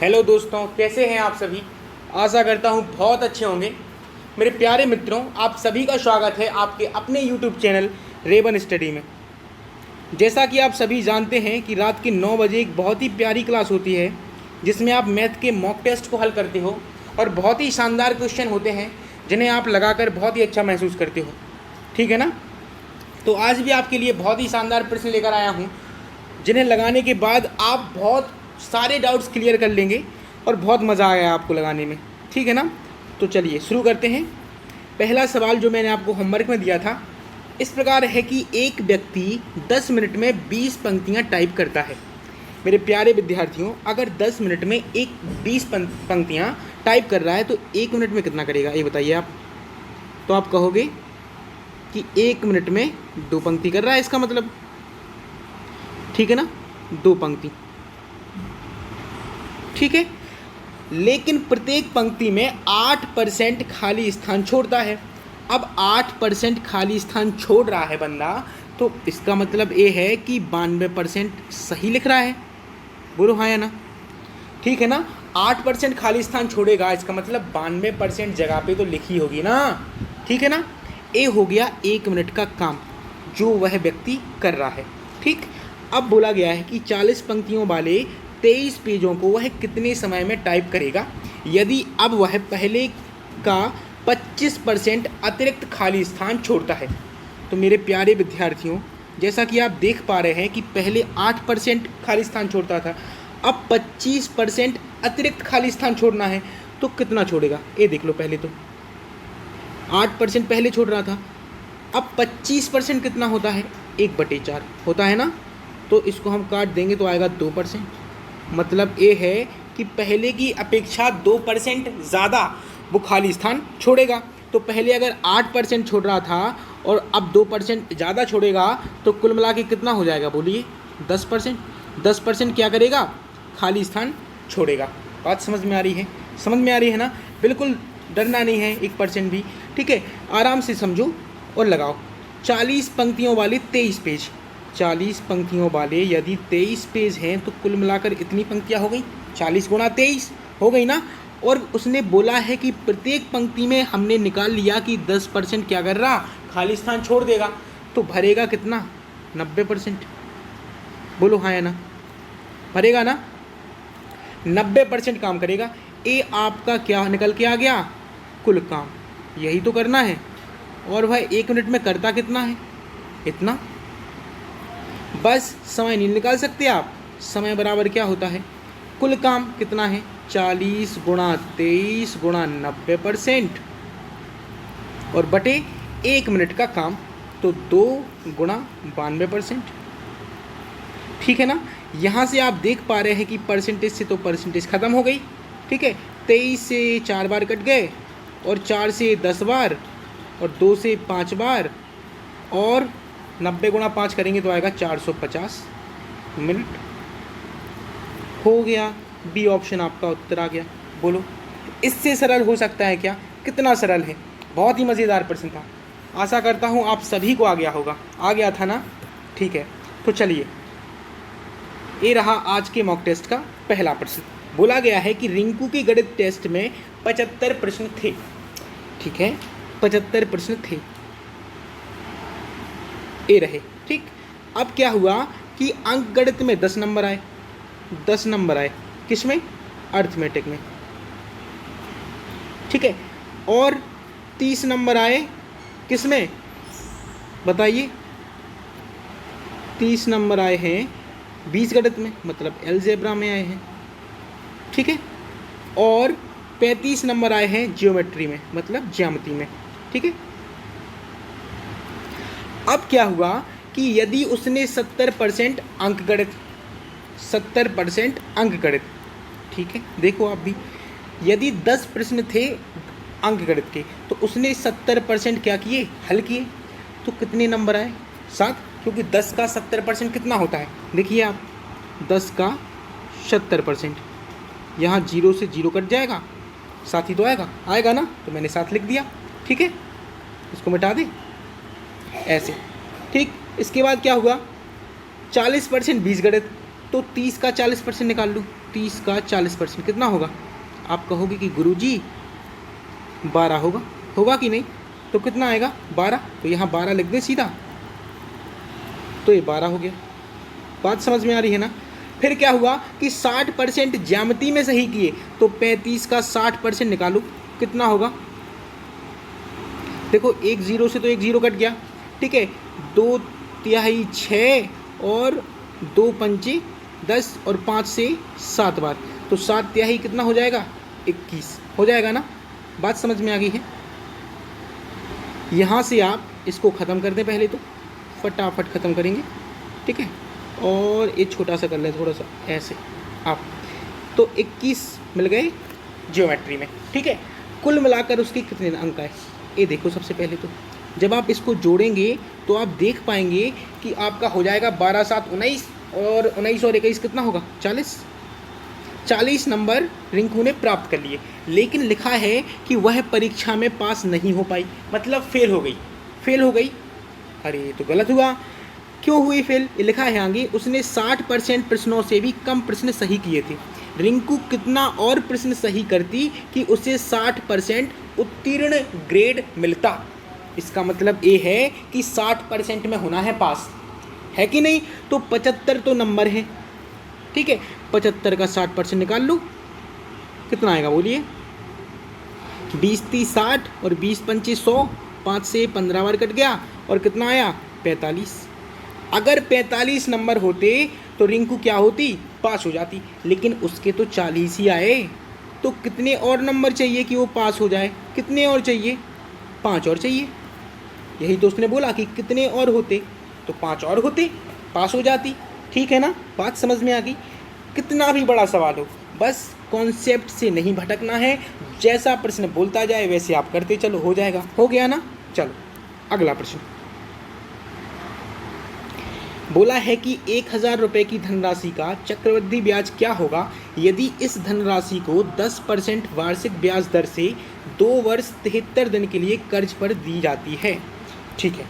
Hello दोस्तों, कैसे हैं आप सभी। आशा करता हूँ बहुत अच्छे होंगे। मेरे प्यारे मित्रों, आप सभी का स्वागत है आपके अपने यूट्यूब चैनल रेवन स्टडी में। जैसा कि आप सभी जानते हैं कि रात के 9 बजे एक बहुत ही प्यारी क्लास होती है जिसमें आप मैथ के मॉक टेस्ट को हल करते हो और बहुत ही शानदार क्वेश्चन होते हैं जिन्हें आप लगाकर बहुत ही अच्छा महसूस करते हो। ठीक है ना। तो आज भी आपके लिए बहुत ही शानदार प्रश्न लेकर आया हूँ जिन्हें लगाने के बाद आप बहुत सारे डाउट्स क्लियर कर लेंगे और बहुत मज़ा आएगा आपको लगाने में। ठीक है ना। तो चलिए शुरू करते हैं। पहला सवाल जो मैंने आपको होमवर्क में दिया था इस प्रकार है कि एक व्यक्ति 10 मिनट में 20 पंक्तियां टाइप करता है। मेरे प्यारे विद्यार्थियों, अगर 10 मिनट में 20 पंक्तियां टाइप कर रहा है तो 1 मिनट में कितना करेगा ये बताइए आप। तो आप कहोगे कि 1 मिनट में 2 पंक्ति कर रहा है, इसका मतलब। ठीक है ना, 2 पंक्ति। ठीक है, लेकिन प्रत्येक पंक्ति में 8% खाली स्थान छोड़ता है। अब 8% खाली स्थान छोड़ रहा है बंदा, तो इसका मतलब ये है कि 92% सही लिख रहा है। बोलो हाँ या ना। ठीक है ना, 8% खाली स्थान छोड़ेगा, इसका मतलब 92% जगह पे तो लिखी होगी ना। ठीक है ना। ये हो गया 1 मिनट का काम जो वह व्यक्ति कर रहा है। ठीक, अब बोला गया है कि 40 पंक्तियों वाले 23 पेजों को वह कितने समय में टाइप करेगा यदि अब वह पहले का 25% अतिरिक्त खाली स्थान छोड़ता है। तो मेरे प्यारे विद्यार्थियों, जैसा कि आप देख पा रहे हैं कि पहले 8% खाली स्थान छोड़ता था, अब 25% अतिरिक्त खाली स्थान छोड़ना है, तो कितना छोड़ेगा ये देख लो। पहले तो 8% पहले छोड़ रहा था, अब 25% कितना होता है, 1/4 होता है ना। तो इसको हम काट देंगे तो आएगा 2%। मतलब ये है कि पहले की अपेक्षा 2% ज़्यादा वो खाली स्थान छोड़ेगा। तो पहले अगर 8% छोड़ रहा था और अब 2% ज़्यादा छोड़ेगा तो कुल मिला के कितना हो जाएगा बोलिए, 10%। 10% क्या करेगा, खाली स्थान छोड़ेगा। बात समझ में आ रही है, समझ में आ रही है ना। बिल्कुल डरना नहीं है 1% भी। ठीक है, आराम से समझो और लगाओ। 40 पंक्तियों वाले 23 पेज, 40 पंक्तियों वाले यदि 23 पेज हैं तो कुल मिलाकर इतनी पंक्तियाँ हो गई, 40 गुणा 23 हो गई ना। और उसने बोला है कि प्रत्येक पंक्ति में हमने निकाल लिया कि 10% क्या कर रहा, खाली स्थान छोड़ देगा। तो भरेगा कितना, 90%। बोलो हाँ या ना, भरेगा ना, 90% काम करेगा। ये आपका क्या निकल के आ गया, कुल काम। यही तो करना है। और वह 1 मिनट में करता कितना है, इतना। बस समय नहीं निकाल सकते आप। समय बराबर क्या होता है, कुल काम कितना है, 40 गुणा 23 गुणा 90% और बटे 1 मिनट का काम, तो 2 गुणा 92%। ठीक है ना। यहाँ से आप देख पा रहे हैं कि परसेंटेज से तो परसेंटेज ख़त्म हो गई। ठीक है, 23 से 4 बार कट गए और 4 से 10 बार और 2 से 5 बार और 90 गुणा 5 करेंगे तो आएगा 450 मिनट। हो गया, बी ऑप्शन आपका उत्तर आ गया। बोलो इससे सरल हो सकता है क्या, कितना सरल है। बहुत ही मज़ेदार प्रश्न था। आशा करता हूँ आप सभी को आ गया होगा, आ गया था ना। ठीक है, तो चलिए ये रहा आज के मॉक टेस्ट का पहला प्रश्न। बोला गया है कि रिंकू के गणित टेस्ट में 75 प्रश्न थे। ठीक है, 75 प्रश्न थे, ये रहे। ठीक, अब क्या हुआ कि अंक गणित में 10 नंबर आए, 10 नंबर आए किस में, अर्थमेटिक में। ठीक है, और 30 नंबर आए किस में बताइए, 30 नंबर आए हैं बीजगणित में, मतलब अलजेब्रा में आए हैं। ठीक है, और 35 नंबर आए हैं ज्योमेट्री में, मतलब ज्यामिति में। ठीक है, अब क्या हुआ कि यदि उसने 70% अंक गणित, 70% अंक गणित। ठीक है, देखो आप भी, यदि 10 प्रश्न थे अंक गणित के तो उसने 70% क्या किए, हल किए, तो कितने नंबर आए, 7। क्योंकि 10 का 70% कितना होता है, देखिए आप, 10 का 70%, यहाँ 0 से 0 कट जाएगा, 7 ही तो आएगा, आएगा ना। तो मैंने 7 लिख दिया। ठीक है, इसको मिटा दें ऐसे। ठीक, इसके बाद क्या हुआ, 40% बीजगणित, तो 30 का 40% निकाल लूँ, 30 का 40% कितना होगा? आप कहोगे कि गुरुजी 12 होगा कि नहीं? तो कितना आएगा? 12। तो यहाँ 12 लिख दें सीधा, तो ये 12 हो गया। बात समझ में आ रही है ना? फिर क्या हुआ कि 60% ज्यामिति में सही किए, तो 35 का 60% निकालो, कितना होगा? देखो, एक जीरो से तो एक जीरो कट गया, ठीक है। 2 तिहाई 6 और 2 पंचे 10 और 5 से 7 बार, तो 7 तिहाई कितना हो जाएगा? 21 हो जाएगा ना? बात समझ में आ गई है? यहाँ से आप इसको ख़त्म कर दें, पहले तो फटाफट ख़त्म करेंगे, ठीक है। और ये छोटा सा कर लें, थोड़ा सा ऐसे आप, तो 21 मिल गए ज्योमेट्री में, ठीक है। कुल मिलाकर उसके कितने अंक आए ये देखो। सबसे पहले तो जब आप इसको जोड़ेंगे तो आप देख पाएंगे कि आपका हो जाएगा 12 7 19, और 19 और 21 कितना होगा? 40 नंबर रिंकू ने प्राप्त कर लिए। लेकिन लिखा है कि वह परीक्षा में पास नहीं हो पाई, मतलब फेल हो गई। अरे ये तो गलत हुआ। क्यों हुई फेल? ये लिखा है आगे, उसने 60% प्रश्नों से भी कम प्रश्न सही किए थे। रिंकू कितना और प्रश्न सही करती कि उसे 60% उत्तीर्ण ग्रेड मिलता। इसका मतलब ये है कि 60% में होना है पास, है कि नहीं? तो 75 तो नंबर है, ठीक है। 75 का 60% निकाल लो, कितना आएगा बोलिए? 20 30 60 और 20 पंचे 100, 5 से 15 बार कट गया, और कितना आया? 45। अगर 45 नंबर होते तो रिंकू क्या होती? पास हो जाती। लेकिन उसके तो 40 ही आए, तो कितने और नंबर चाहिए कि वो पास हो जाए? कितने और चाहिए? 5 और चाहिए। यही तो उसने बोला कि कितने और होते, तो 5 और होते, पास हो जाती। ठीक है ना? बात समझ में आ गई? कितना भी बड़ा सवाल हो, बस कॉन्सेप्ट से नहीं भटकना है। जैसा प्रश्न बोलता जाए वैसे आप करते चलो, हो जाएगा। हो गया ना? चलो अगला प्रश्न बोला है कि 1000 रुपये की धनराशि का चक्रवृद्धि ब्याज क्या होगा यदि इस धनराशि को 10% वार्षिक ब्याज दर से 2 वर्ष 73 दिन के लिए कर्ज पर दी जाती है। ठीक है,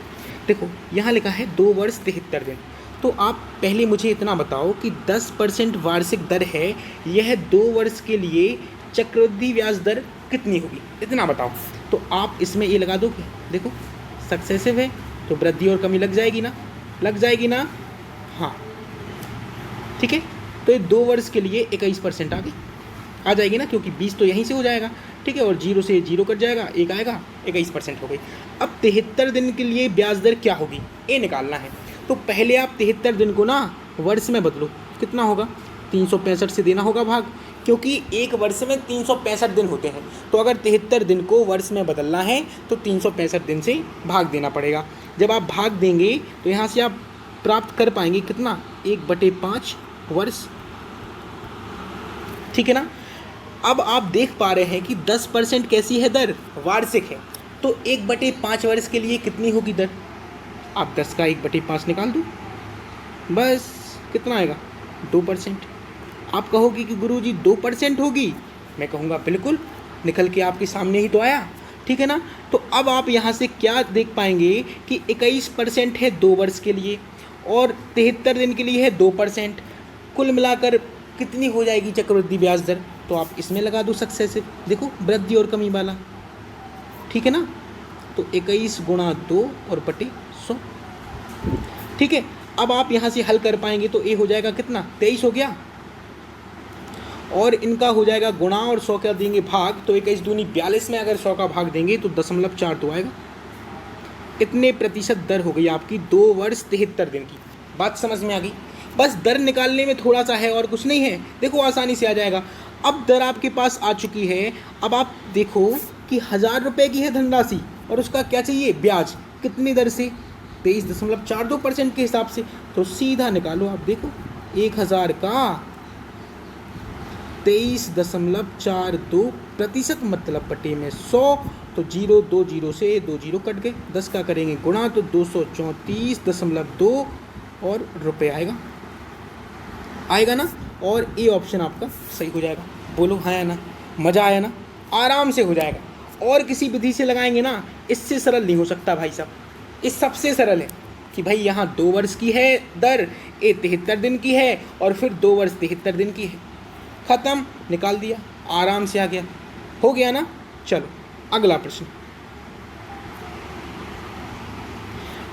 देखो यहाँ लिखा है 2 वर्ष 73 दिन। तो आप पहले मुझे इतना बताओ कि 10% वार्षिक दर है, यह 2 वर्ष के लिए चक्रवृद्धि ब्याज दर कितनी होगी, इतना बताओ। तो आप इसमें ये लगा दोगे, देखो सक्सेसिव है तो वृद्धि और कमी लग जाएगी ना, लग जाएगी ना? हाँ ठीक है। तो ये 2 वर्ष के लिए 21% आ जाएगी ना, क्योंकि 20 तो यहीं से हो जाएगा। ठीक है, और 0 से 0 कट जाएगा, 1 आएगा, 21% हो गई। अब 73 दिन के लिए ब्याज दर क्या होगी ये निकालना है। तो पहले आप 73 दिन को ना वर्ष में बदलो, कितना होगा? 365 से देना होगा भाग, क्योंकि एक वर्ष में 365 दिन होते हैं। तो अगर 73 दिन को वर्ष में बदलना है तो 365 दिन से भाग देना पड़ेगा। जब आप भाग देंगे तो यहाँ से आप प्राप्त कर पाएंगे कितना? 1/5 वर्ष। ठीक है ना? अब आप देख पा रहे हैं कि 10% कैसी है दर? वार्षिक है। तो 1/5 वर्ष के लिए कितनी होगी दर? आप 10 का 1/5 निकाल दो, बस कितना आएगा? 2%। आप कहोगे कि गुरुजी 2% होगी, मैं कहूँगा बिल्कुल, निकल के आपके सामने ही तो आया। ठीक है ना? तो अब आप यहाँ से क्या देख पाएंगे कि 21% है 2 वर्ष के लिए, और 73 दिन के लिए है 2%। कुल मिलाकर कितनी हो जाएगी चक्रवृद्धि ब्याज दर? तो आप इसमें लगा दो सक्सेसिव, देखो वृद्धि और कमी वाला। ठीक है ना? तो 21 गुणा 2 और बटे 100। ठीक है, अब आप यहाँ से हल कर पाएंगे तो ये हो जाएगा कितना? 23 हो गया, और इनका हो जाएगा गुणा, और 100 का देंगे भाग, तो 21 दूनी 42 में अगर 100 का भाग देंगे तो 0.4 तो आएगा। इतने प्रतिशत दर हो गई आपकी 2 वर्ष 73 दिन की। बात समझ में आ गई? बस दर निकालने में थोड़ा सा है और कुछ नहीं है, देखो आसानी से आ जाएगा। अब दर आपके पास आ चुकी है। अब आप देखो कि 1000 रुपये की है धनराशि और उसका क्या चाहिए? ब्याज। कितनी दर से? 23.42% के हिसाब से। तो सीधा निकालो आप, देखो 1000 का 23.42% मतलब बटे में 100, तो 0 2 0 से 2 0 कट गए, 10 का करेंगे गुणा तो 234.2 और रुपये आएगा ना? और ये ऑप्शन आपका सही हो जाएगा। बोलो हाँ या ना? मज़ा आया ना? आराम से हो जाएगा। और किसी विधि से लगाएंगे ना, इससे सरल नहीं हो सकता भाई साहब। इस सबसे सरल है कि भाई यहाँ 2 वर्ष की है दर, ये 73 दिन की है, और फिर 2 वर्ष 73 दिन की है। खत्म, निकाल दिया, आराम से आ गया, हो गया ना। चलो अगला प्रश्न।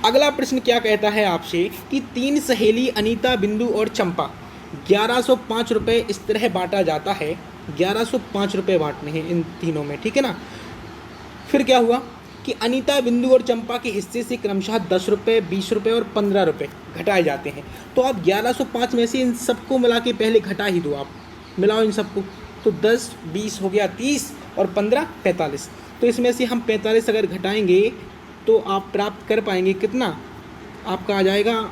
अगला प्रश्न क्या कहता है आपसे कि 3 सहेली अनीता, बिंदु और चंपा 1105 रुपये इस तरह बांटा जाता है। 1105 रुपये बांटने हैं इन तीनों में, ठीक है ना। फिर क्या हुआ कि अनीता, बिंदु और चंपा के हिस्से से क्रमशः 10 रुपये, 20 रुपये और 15 रुपये घटाए जाते हैं। तो आप 1105 में से इन सबको मिला के पहले घटा ही दो, आप मिलाओ इन सबको। तो 10 20 हो गया 30 और 15 45। तो इसमें से हम 45 अगर घटाएंगे तो आप प्राप्त कर पाएंगे कितना, आपका आ जाएगा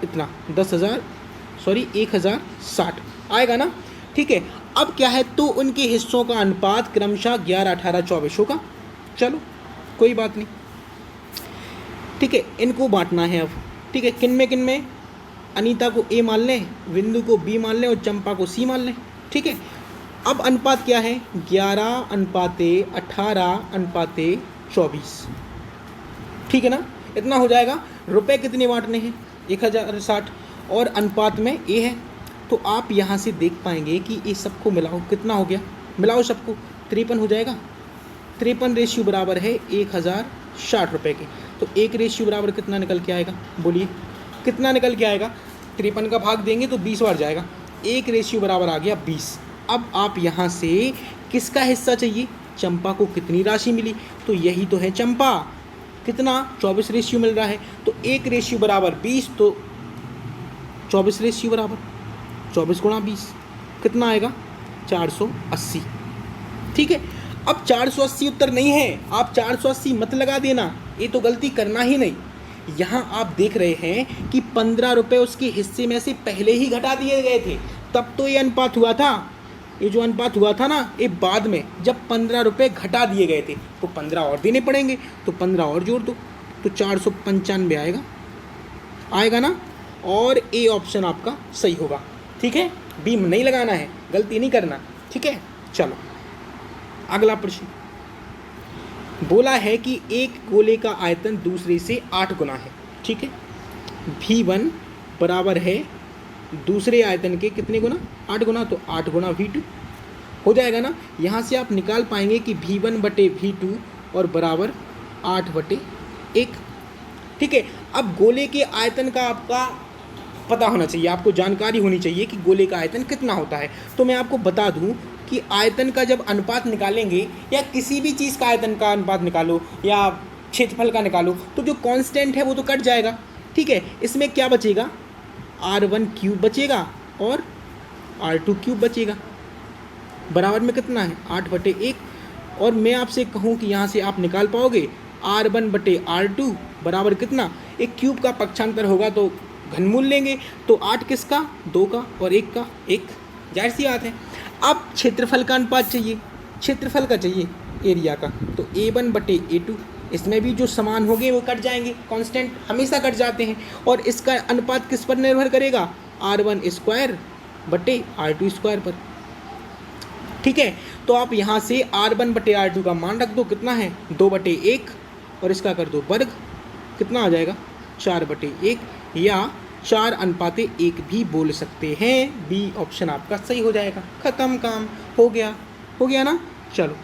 इतना 1060 आएगा ना, ठीक है। अब क्या है, तो उनके हिस्सों का अनुपात क्रमशः 11 18 24 होगा। चलो कोई बात नहीं, ठीक है, इनको बांटना है अब, ठीक है। किन में अनीता को ए मान लें, बिंदु को बी मान लें और चंपा को सी मान लें, ठीक है। अब अनुपात क्या है, 11:18:24, ठीक है ना। इतना हो जाएगा। रुपए कितने बांटने हैं, 1060, और अनुपात में ए है। तो आप यहाँ से देख पाएंगे कि ये सबको मिलाओ, कितना हो गया, मिलाओ सबको, 53 हो जाएगा। 53 रेशियो बराबर है 1060 रुपये के। तो एक रेशियो बराबर कितना निकल के आएगा, बोलिए कितना निकल के आएगा। 53 का भाग देंगे तो 20 बार जाएगा, एक रेशियो बराबर आ गया 20। अब आप यहाँ से किसका हिस्सा चाहिए, चंपा को कितनी राशि मिली, तो यही तो है चंपा, कितना 24 रेशियो मिल रहा है। तो एक रेशियो बराबर 20, तो 24 रेशियो बराबर 24 गुणा 20 कितना आएगा, 480, ठीक है। अब 480 उत्तर नहीं है, आप 480 मत लगा देना, ये तो गलती करना ही नहीं। यहाँ आप देख रहे हैं कि 15 रुपये उसके हिस्से में से पहले ही घटा दिए गए थे, तब तो ये अनुपात हुआ था। ये जो अनुपात हुआ था ना, ये बाद में जब 15 रुपये घटा दिए गए थे तो 15 और देने पड़ेंगे, तो 15 और जोड़ दो तो 495 आएगा ना। और ए ऑप्शन आपका सही होगा, ठीक है। बी नहीं लगाना है, गलती नहीं करना, ठीक है। चलो अगला प्रश्न बोला है कि एक गोले का आयतन दूसरे से 8 गुना है, ठीक है। V1 बराबर है दूसरे आयतन के कितने गुना, 8 गुना, तो 8 गुना V2 हो जाएगा ना। यहाँ से आप निकाल पाएंगे कि V1/V2 और बराबर 8/1, ठीक है। अब गोले के आयतन का आपका पता होना चाहिए, आपको जानकारी होनी चाहिए कि गोले का आयतन कितना होता है। तो मैं आपको बता दूं कि आयतन का जब अनुपात निकालेंगे, या किसी भी चीज़ का आयतन का अनुपात निकालो या क्षेत्रफल का निकालो, तो जो कांस्टेंट है वो तो कट जाएगा, ठीक है। इसमें क्या बचेगा, R1³ बचेगा और R2³ बचेगा, बराबर में कितना है 8/1। और मैं आपसे कहूँ कि यहाँ से आप निकाल पाओगे R1/R2 बराबर कितना, एक क्यूब का पक्षांतर होगा तो घनमूल लेंगे, तो 8 किसका, 2 का और 1 का, 1, जाहिर सी बात है। अब क्षेत्रफल का अनुपात चाहिए, क्षेत्रफल का चाहिए एरिया का, तो A1/A2, इसमें भी जो समान होंगे वो कट जाएंगे, कांस्टेंट हमेशा कट जाते हैं। और इसका अनुपात किस पर निर्भर करेगा, R1²/R2² पर, ठीक है। तो आप यहाँ से R1/R2 का मान रख दो, कितना है 2/1, और इसका कर दो वर्ग, कितना आ जाएगा 4/1, या 4:1 भी बोल सकते हैं। बी ऑप्शन आपका सही हो जाएगा, खत्म, काम हो गया ना। चलो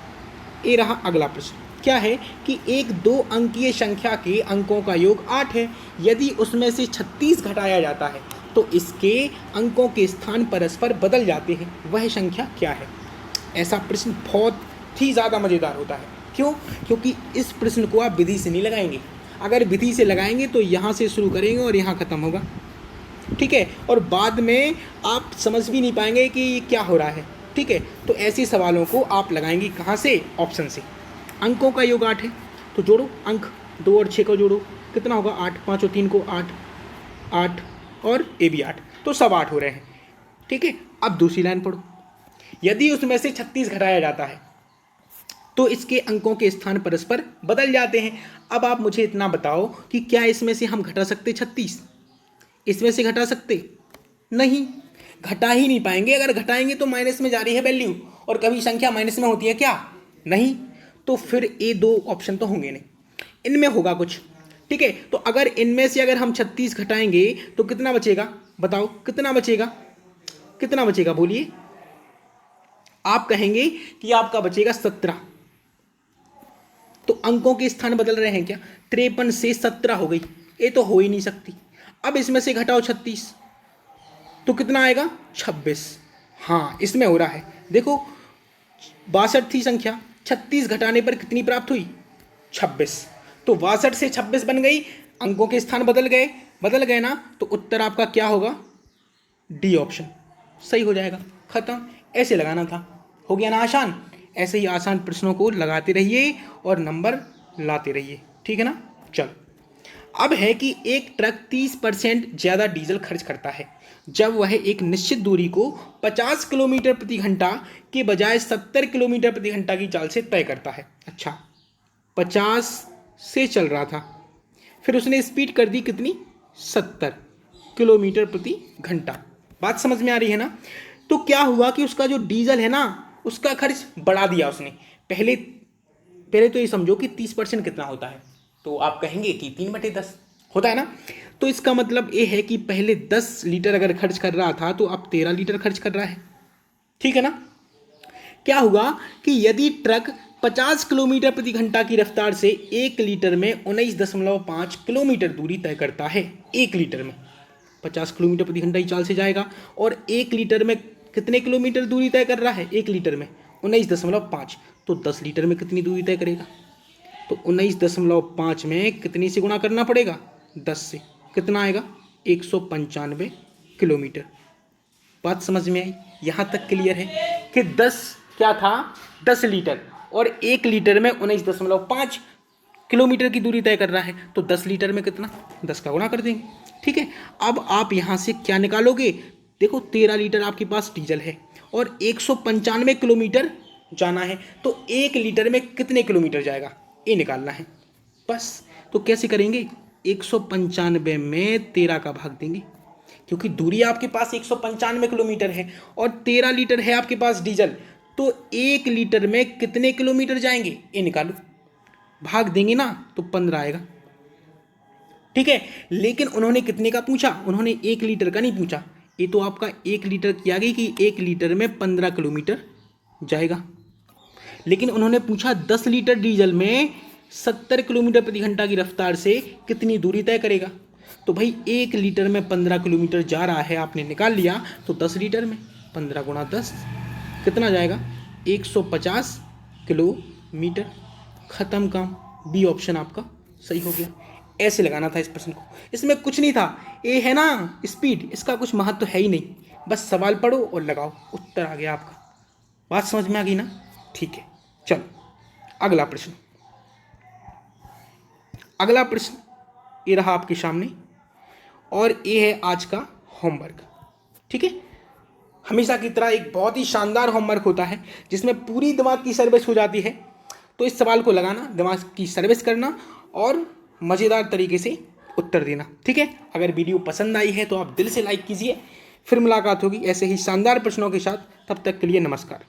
ये रहा अगला प्रश्न, क्या है कि एक 2 अंकीय संख्या के अंकों का योग 8 है, यदि उसमें से 36 घटाया जाता है तो इसके अंकों के स्थान परस्पर बदल जाते हैं, वह संख्या क्या है। ऐसा प्रश्न बहुत ही ज़्यादा मज़ेदार होता है, क्यों, क्योंकि इस प्रश्न को आप विधि से नहीं लगाएंगे, अगर विधि से लगाएंगे तो यहाँ से शुरू करेंगे और यहाँ ख़त्म होगा, ठीक है, और बाद में आप समझ भी नहीं पाएंगे कि ये क्या हो रहा है, ठीक है। तो ऐसे सवालों को आप लगाएंगे कहाँ से, ऑप्शन से। अंकों का योग 8 है, तो जोड़ो अंक, 2 और 6 को जोड़ो, कितना होगा 8, 5 और 3 को 8, 8 और ए भी 8, तो सब 8 हो रहे हैं, ठीक है। अब दूसरी लाइन पढ़ो, यदि उसमें से 36 घटाया जाता है तो इसके अंकों के स्थान परस्पर बदल जाते हैं। अब आप मुझे इतना बताओ कि क्या इसमें से हम घटा सकते 36, इसमें से घटा सकते नहीं, घटा ही नहीं पाएंगे। अगर घटाएंगे तो माइनस में जा रही है वैल्यू, और कभी संख्या माइनस में होती है क्या, नहीं। तो फिर ये 2 ऑप्शन तो होंगे नहीं, इनमें होगा कुछ, ठीक है। तो अगर इनमें से अगर हम 36 घटाएंगे तो कितना बचेगा, बताओ कितना बचेगा, कितना बचेगा, बोलिए आप कहेंगे कि आपका बचेगा 17, तो अंकों के स्थान बदल रहे हैं क्या? 53 से 17 हो गई, ये तो हो ही नहीं सकती। अब इसमें से घटाओ 36, तो कितना आएगा? 26। हाँ, इसमें हो रहा है। देखो 62 थी संख्या, 36 घटाने पर कितनी प्राप्त हुई? 26। तो 62 से 26 बन गई, अंकों के स्थान बदल गए ना, तो उत्तर आपका क्या होगा? डी ऑप्शन सही हो जाएगा। खत्म, ऐसे लगाना था। हो गया ना आसान? ऐसे ही आसान प्रश्नों को लगाते रहिए और नंबर लाते रहिए, ठीक है ना? चलो, अब है कि एक ट्रक 30% ज़्यादा डीजल खर्च करता है जब वह एक निश्चित दूरी को 50 किलोमीटर प्रति घंटा के बजाय 70 किलोमीटर प्रति घंटा की चाल से तय करता है। अच्छा, 50 से चल रहा था, फिर उसने स्पीड कर दी कितनी? 70 किलोमीटर प्रति घंटा। बात समझ में आ रही है ना? तो क्या हुआ कि उसका जो डीजल है ना, उसका खर्च बढ़ा दिया उसने। पहले तो ये समझो कि 30% कितना होता है, तो आप कहेंगे कि 3/10 होता है ना। तो इसका मतलब ये है कि पहले 10 लीटर अगर खर्च कर रहा था तो अब 13 लीटर खर्च कर रहा है, ठीक है ना? क्या हुआ कि यदि ट्रक 50 किलोमीटर प्रति घंटा की रफ्तार से 1 लीटर में 19.5 किलोमीटर दूरी तय करता है, 1 लीटर में 50 किलोमीटर प्रति घंटा की चाल से जाएगा, और 1 लीटर में कितने किलोमीटर दूरी तय कर रहा है? 1 लीटर में 19.5, तो 10 लीटर में कितनी दूरी तय करेगा? तो 19.5 में कितनी से गुणा करना पड़ेगा? 10 से। कितना आएगा? 195 किलोमीटर। बात समझ में आई? यहाँ तक क्लियर है कि 10 क्या था? 10 लीटर, और 1 लीटर में 19.5 किलोमीटर की दूरी तय कर रहा है, तो 10 लीटर में कितना? 10 का गुणा कर देंगे, ठीक है। अब आप यहाँ से क्या निकालोगे? देखो 13 लीटर आपके पास डीजल है और 195 किलोमीटर जाना है, तो 1 लीटर में कितने किलोमीटर जाएगा, ये निकालना है बस। तो कैसे करेंगे? 195 में 13 का भाग देंगे, क्योंकि दूरी आपके पास 195 किलोमीटर है और 13 लीटर है आपके पास डीजल, तो 1 लीटर में कितने किलोमीटर जाएंगे, ये निकालो। भाग देंगे ना तो 15 आएगा, ठीक है। लेकिन उन्होंने कितने का पूछा? उन्होंने 1 लीटर का नहीं पूछा। ये तो आपका 1 लीटर की आ गई कि 1 लीटर में 15 किलोमीटर जाएगा, लेकिन उन्होंने पूछा 10 लीटर डीजल में 70 किलोमीटर प्रति घंटा की रफ्तार से कितनी दूरी तय करेगा। तो भाई 1 लीटर में 15 किलोमीटर जा रहा है, आपने निकाल लिया, तो 10 लीटर में 15 गुणा 10 कितना जाएगा? 150 किलोमीटर। ख़त्म काम। बी ऑप्शन आपका सही हो गया। ऐसे लगाना था इस प्रश्न को, इसमें कुछ नहीं था। ये है ना स्पीड, इसका कुछ महत्व है ही नहीं, बस सवाल पढ़ो और लगाओ, उत्तर आ गया आपका। बात समझ में आ गई ना? ठीक है, चलो अगला प्रश्न। अगला प्रश्न ये रहा आपके सामने, और ये है आज का होमवर्क, ठीक है। हमेशा की तरह एक बहुत ही शानदार होमवर्क होता है जिसमें पूरी दिमाग की सर्विस हो जाती है। तो इस सवाल को लगाना, दिमाग की सर्विस करना और मज़ेदार तरीके से उत्तर देना, ठीक है। अगर वीडियो पसंद आई है तो आप दिल से लाइक कीजिए। फिर मुलाकात होगी ऐसे ही शानदार प्रश्नों के साथ, तब तक के लिए नमस्कार।